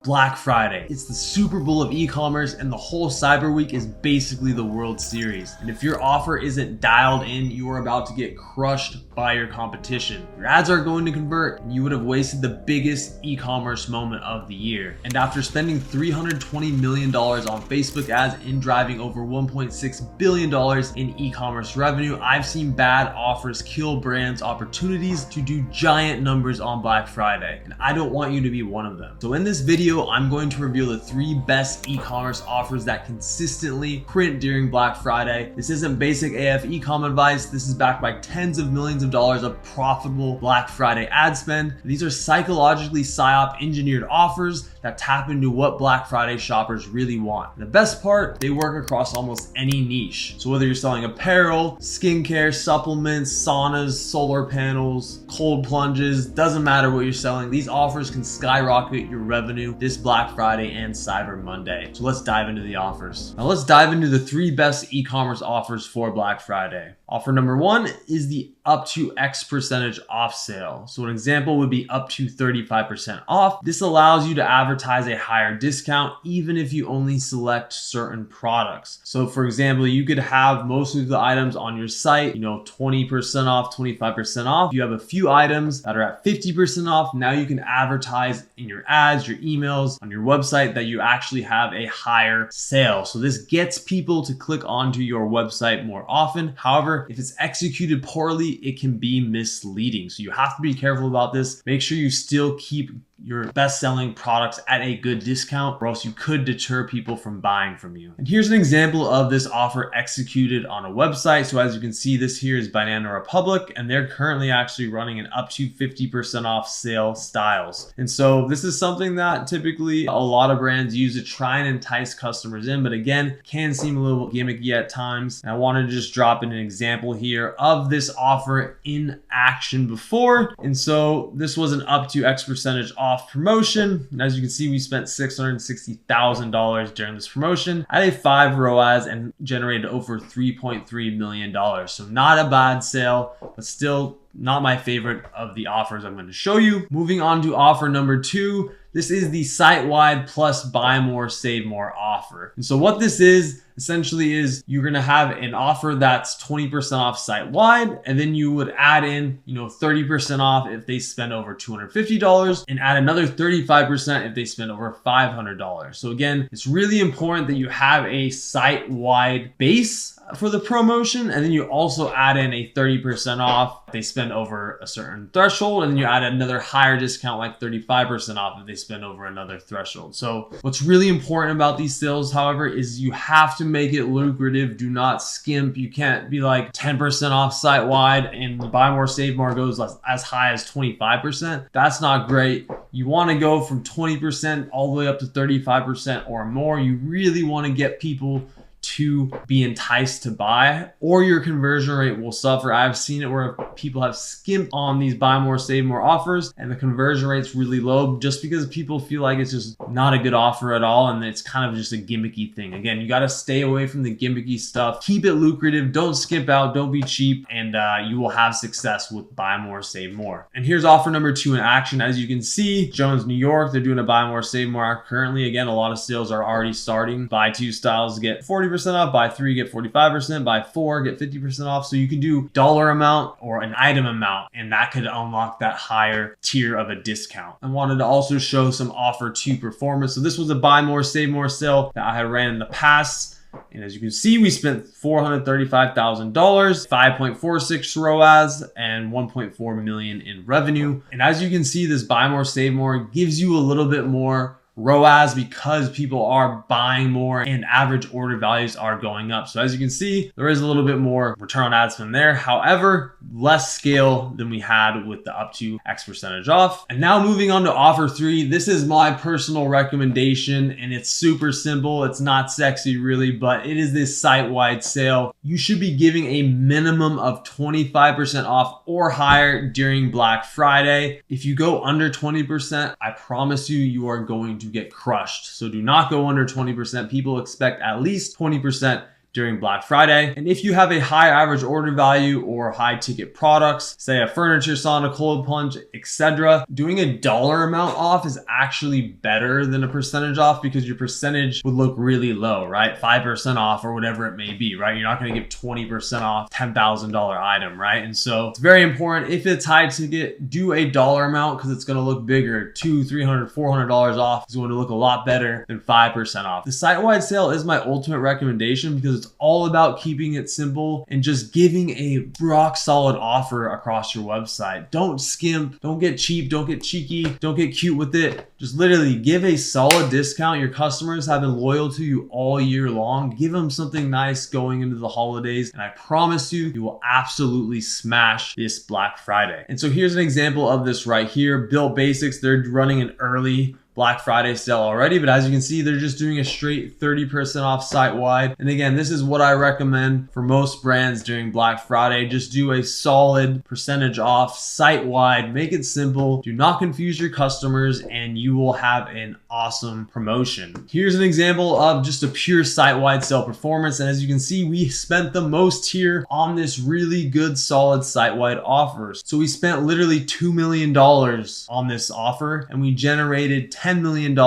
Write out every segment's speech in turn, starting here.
Black Friday. It's the Super Bowl of e-commerce, and the whole Cyber Week is basically the World Series. And if your offer isn't dialed in, you are about to get crushed by your competition. Your ads aren't going to convert, and you would have wasted the biggest e-commerce moment of the year. And after spending $320 million on Facebook ads and driving over $1.6 billion in e-commerce revenue, I've seen bad offers kill brands' opportunities to do giant numbers on Black Friday. And I don't want you to be one of them. So in this video, I'm going to reveal the 3 best e-commerce offers that consistently print during Black Friday. This isn't basic AF e-com advice. This is backed by tens of millions of dollars of profitable Black Friday ad spend. These are psychologically psyop engineered offers that tap into what Black Friday shoppers really want. The best part, they work across almost any niche. So whether you're selling apparel, skincare, supplements, saunas, solar panels, cold plunges, doesn't matter what you're selling, these offers can skyrocket your revenue this Black Friday and Cyber Monday. So let's dive into the offers. Now let's dive into the 3 best e-commerce offers for Black Friday. Offer number 1 is the up to X% off sale. So an example would be up to 35% off. This allows you to advertise a higher discount even if you only select certain products. So for example, you could have most of the items on your site, 20% off, 25% off. You have a few items that are at 50% off. Now you can advertise in your ads, your emails, on your website that you actually have a higher sale. So this gets people to click onto your website more often. However, if it's executed poorly, it can be misleading. So you have to be careful about this. Make sure you still keep your best-selling products at a good discount, or else you could deter people from buying from you. And here's an example of this offer executed on a website. So as you can see, this here is Banana Republic, and they're currently actually running an up to 50% off sale styles. And so this is something that typically a lot of brands use to try and entice customers in, but again, can seem a little gimmicky at times. And I wanted to just drop in an example here of this offer in action before. And so this was an up to X% off promotion. And as you can see, we spent $660,000 during this promotion at a 5 ROAS and generated over $3.3 million. So not a bad sale, but still not my favorite of the offers I'm going to show you. Moving on to offer number 2. This is the site-wide plus buy more, save more offer. And so what this is essentially is you're going to have an offer that's 20% off site-wide, and then you would add in, 30% off if they spend over $250 and add another 35% if they spend over $500. So again, it's really important that you have a site-wide base for the promotion, and then you also add in a 30% off if they spend over a certain threshold, and then you add another higher discount like 35% off if they spend over another threshold. So what's really important about these sales, however, is you have to make it lucrative. Do not skimp. You can't be like 10% off site wide and buy more, save more goes as high as 25%. That's not great. You want to go from 20% all the way up to 35% or more. You really want to get people to be enticed to buy, or your conversion rate will suffer. I've seen it where people have skimped on these buy more, save more offers, and the conversion rate's really low just because people feel like it's just not a good offer at all, and it's kind of just a gimmicky thing. Again, you got to stay away from the gimmicky stuff. Keep it lucrative. Don't skip out. Don't be cheap, and you will have success with buy more, save more. And here's offer number 2 in action. As you can see, Jones, New York, they're doing a buy more, save more. Currently, again, a lot of sales are already starting. Buy 2 styles get 40% off, buy 3 get 45%, buy 4 get 50% off. So you can do dollar amount or an item amount, and that could unlock that higher tier of a discount. I wanted to also show some offer 2 performance. So this was a buy more, save more sale that I had ran in the past. And as you can see, we spent $435,000, 5.46 ROAS, and $1.4 million in revenue. And as you can see, this buy more, save more gives you a little bit more ROAS because people are buying more and average order values are going up. So as you can see, there is a little bit more return on ad spend there. However, less scale than we had with the up to X% off. And now moving on to offer 3, this is my personal recommendation, and it's super simple. It's not sexy really, but it is this site-wide sale. You should be giving a minimum of 25% off or higher during Black Friday. If you go under 20%, I promise you are going to get crushed. So do not go under 20%. People expect at least 20% during Black Friday. And if you have a high average order value or high ticket products, say a furniture sauna, a cold plunge, etc., doing a dollar amount off is actually better than a percentage off, because your percentage would look really low, right? 5% off or whatever it may be, right? You're not going to give 20% off $10,000 item, right? And so it's very important, if it's high ticket, do a dollar amount, because it's going to look bigger. $200, $300, $400 off is going to look a lot better than 5% off. The site-wide sale is my ultimate recommendation, because it's all about keeping it simple and just giving a rock solid offer across your website. Don't skimp, don't get cheap, don't get cheeky, don't get cute with it. Just literally give a solid discount. Your customers have been loyal to you all year long. Give them something nice going into the holidays, and I promise you, you will absolutely smash this Black Friday. And so here's an example of this right here. Built Basics, they're running an early Black Friday sale already, but as you can see, they're just doing a straight 30% off site-wide. And again, this is what I recommend for most brands during Black Friday. Just do a solid percentage off site-wide. Make it simple. Do not confuse your customers, and you will have an awesome promotion. Here's an example of just a pure site-wide sale performance. And as you can see, we spent the most here on this really good, solid site-wide offers. So we spent literally $2 million on this offer, and we generated $10 million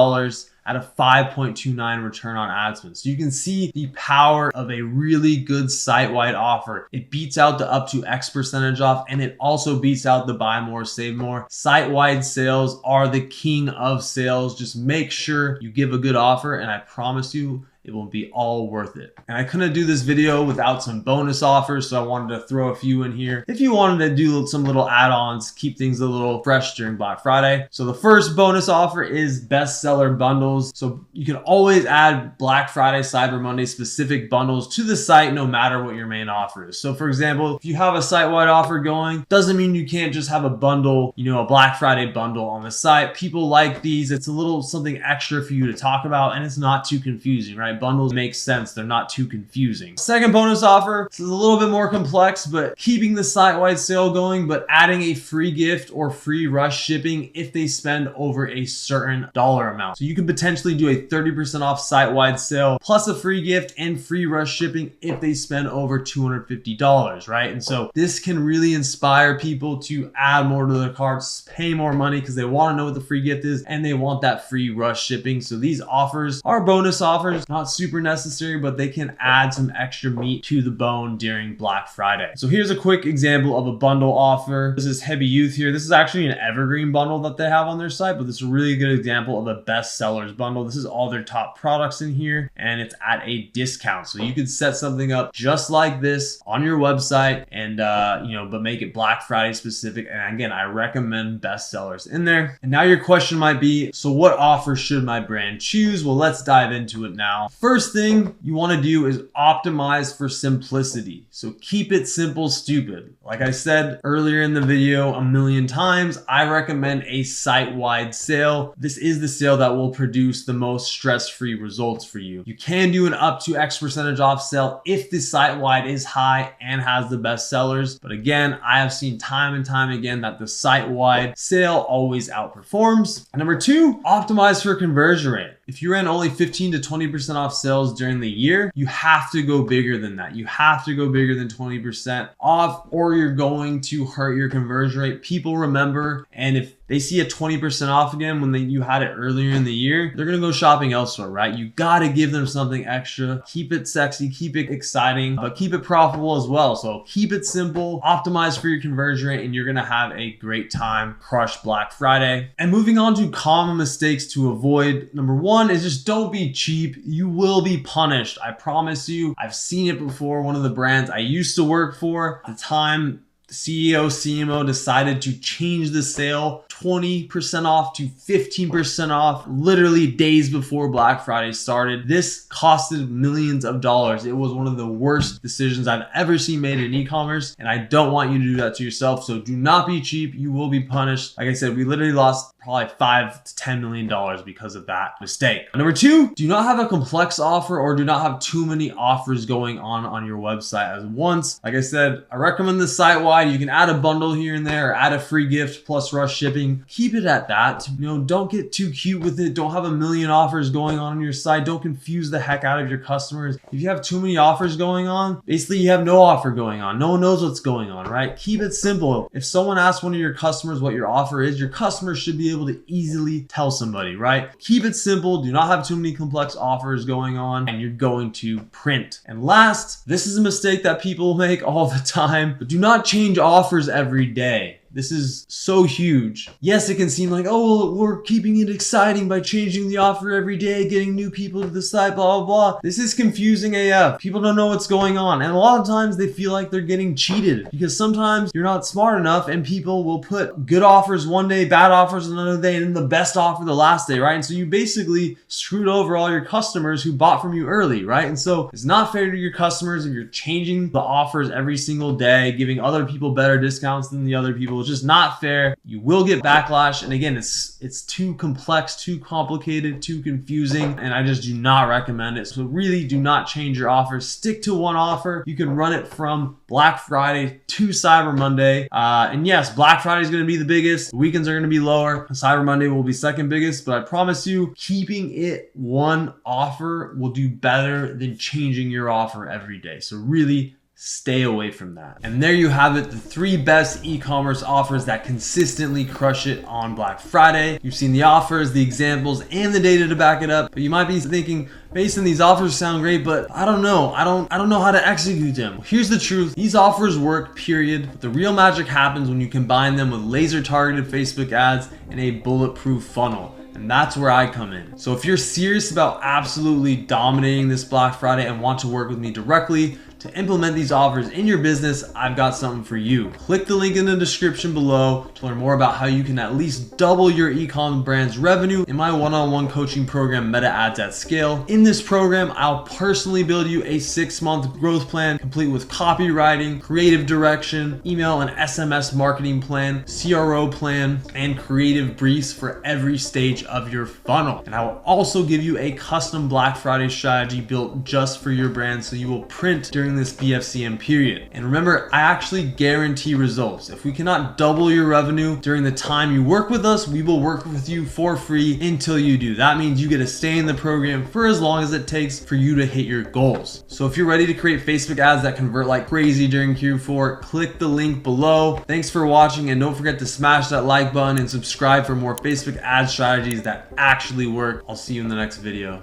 at a 5.29 return on ad spend. So you can see the power of a really good site-wide offer. It beats out the up to X percentage off, and it also beats out the buy more, save more. Site-wide sales are the king of sales. Just make sure you give a good offer, and I promise you, it will be all worth it. And I couldn't do this video without some bonus offers, so I wanted to throw a few in here. If you wanted to do some little add-ons, keep things a little fresh during Black Friday. So the first bonus offer is bestseller bundles. So you can always add Black Friday, Cyber Monday specific bundles to the site, no matter what your main offer is. So for example, if you have a site-wide offer going, doesn't mean you can't just have a bundle, a Black Friday bundle on the site. People like these. It's a little something extra for you to talk about, and it's not too confusing, right? Bundles make sense. They're not too confusing. Second bonus offer, this is a little bit more complex, but keeping the site-wide sale going, but adding a free gift or free rush shipping if they spend over a certain dollar amount. So you can potentially do a 30% off site-wide sale plus a free gift and free rush shipping if they spend over $250, right? And so this can really inspire people to add more to their carts, pay more money because they want to know what the free gift is and they want that free rush shipping. So these offers are bonus offers, not super necessary, but they can add some extra meat to the bone during Black Friday. So here's a quick example of a bundle offer. This is Heavy Youth here. This is actually an evergreen bundle that they have on their site, but this is a really good example of a best sellers bundle. This is all their top products in here, and it's at a discount. So you could set something up just like this on your website and, but make it Black Friday specific. And again, I recommend best sellers in there. And now your question might be, so what offer should my brand choose? Well, let's dive into it now. First thing you want to do is optimize for simplicity. So keep it simple, stupid. Like I said earlier in the video a million times, I recommend a site-wide sale. This is the sale that will produce the most stress-free results for you. You can do an up to X percentage off sale if the site-wide is high and has the best sellers. But again, I have seen time and time again that the site-wide sale always outperforms. And number two, optimize for conversion rate. If you ran only 15 to 20% off sales during the year, you have to go bigger than that. You have to go bigger than 20% off, or you're going to hurt your conversion rate. People remember, and if they see a 20% off again when you had it earlier in the year, they're gonna go shopping elsewhere, right? You gotta give them something extra. Keep it sexy, keep it exciting, but keep it profitable as well. So keep it simple, optimize for your conversion rate, and you're gonna have a great time. Crush Black Friday. And moving on to common mistakes to avoid. Number one is just don't be cheap. You will be punished. I promise you. I've seen it before. One of the brands I used to work for at the time, the CEO, CMO decided to change the sale 20% off to 15% off literally days before Black Friday started. This costed millions of dollars. It was one of the worst decisions I've ever seen made in e-commerce, and I don't want you to do that to yourself. So do not be cheap. You will be punished. Like I said, we literally lost probably $5 to $10 million because of that mistake. Number two, do not have a complex offer or do not have too many offers going on your website at once. Like I said, I recommend the site-wide. You can add a bundle here and there or add a free gift plus rush shipping. Keep it at that. Don't get too cute with it. Don't have a million offers going on your site. Don't confuse the heck out of your customers. If you have too many offers going on, basically you have no offer going on. No one knows what's going on, right? Keep it simple. If someone asks one of your customers what your offer is, your customer should be able to easily tell somebody, right? Keep it simple. Do not have too many complex offers going on, and you're going to print. And last, this is a mistake that people make all the time, but do not change offers every day. This is so huge. Yes, it can seem like, oh, well, we're keeping it exciting by changing the offer every day, getting new people to the site, blah, blah, blah. This is confusing AF. People don't know what's going on. And a lot of times they feel like they're getting cheated because sometimes you're not smart enough and people will put good offers one day, bad offers another day, and then the best offer the last day, right? And so you basically screwed over all your customers who bought from you early, right? And so it's not fair to your customers if you're changing the offers every single day, giving other people better discounts than the other people. It's just not fair. You will get backlash. And again, it's too complex, too complicated, too confusing, and I just do not recommend it. So really do not change your offers. Stick to one offer. You can run it from Black Friday to Cyber Monday. And yes, Black Friday is going to be the biggest. The weekends are going to be lower. Cyber Monday will be second biggest, but I promise you, keeping it one offer will do better than changing your offer every day. So really stay away from that. And there you have it, the 3 best e-commerce offers that consistently crush it on Black Friday. You've seen the offers, the examples, and the data to back it up. But you might be thinking, Mason, these offers sound great, but I don't know. I don't know how to execute them. Well, here's the truth. These offers work, period. But the real magic happens when you combine them with laser targeted Facebook ads and a bulletproof funnel. And that's where I come in. So if you're serious about absolutely dominating this Black Friday and want to work with me directly to implement these offers in your business, I've got something for you. Click the link in the description below to learn more about how you can at least double your e-com brand's revenue in my one-on-one coaching program, Meta Ads at Scale. In this program, I'll personally build you a 6-month growth plan complete with copywriting, creative direction, email and SMS marketing plan, CRO plan, and creative briefs for every stage of your funnel. And I will also give you a custom Black Friday strategy built just for your brand so you will print during this BFCM period. And remember, I actually guarantee results. If we cannot double your revenue during the time you work with us, we will work with you for free until you do. That means you get to stay in the program for as long as it takes for you to hit your goals. So if you're ready to create Facebook ads that convert like crazy during Q4, click the link below. Thanks for watching, and don't forget to smash that like button and subscribe for more Facebook ad strategies that actually work. I'll see you in the next video.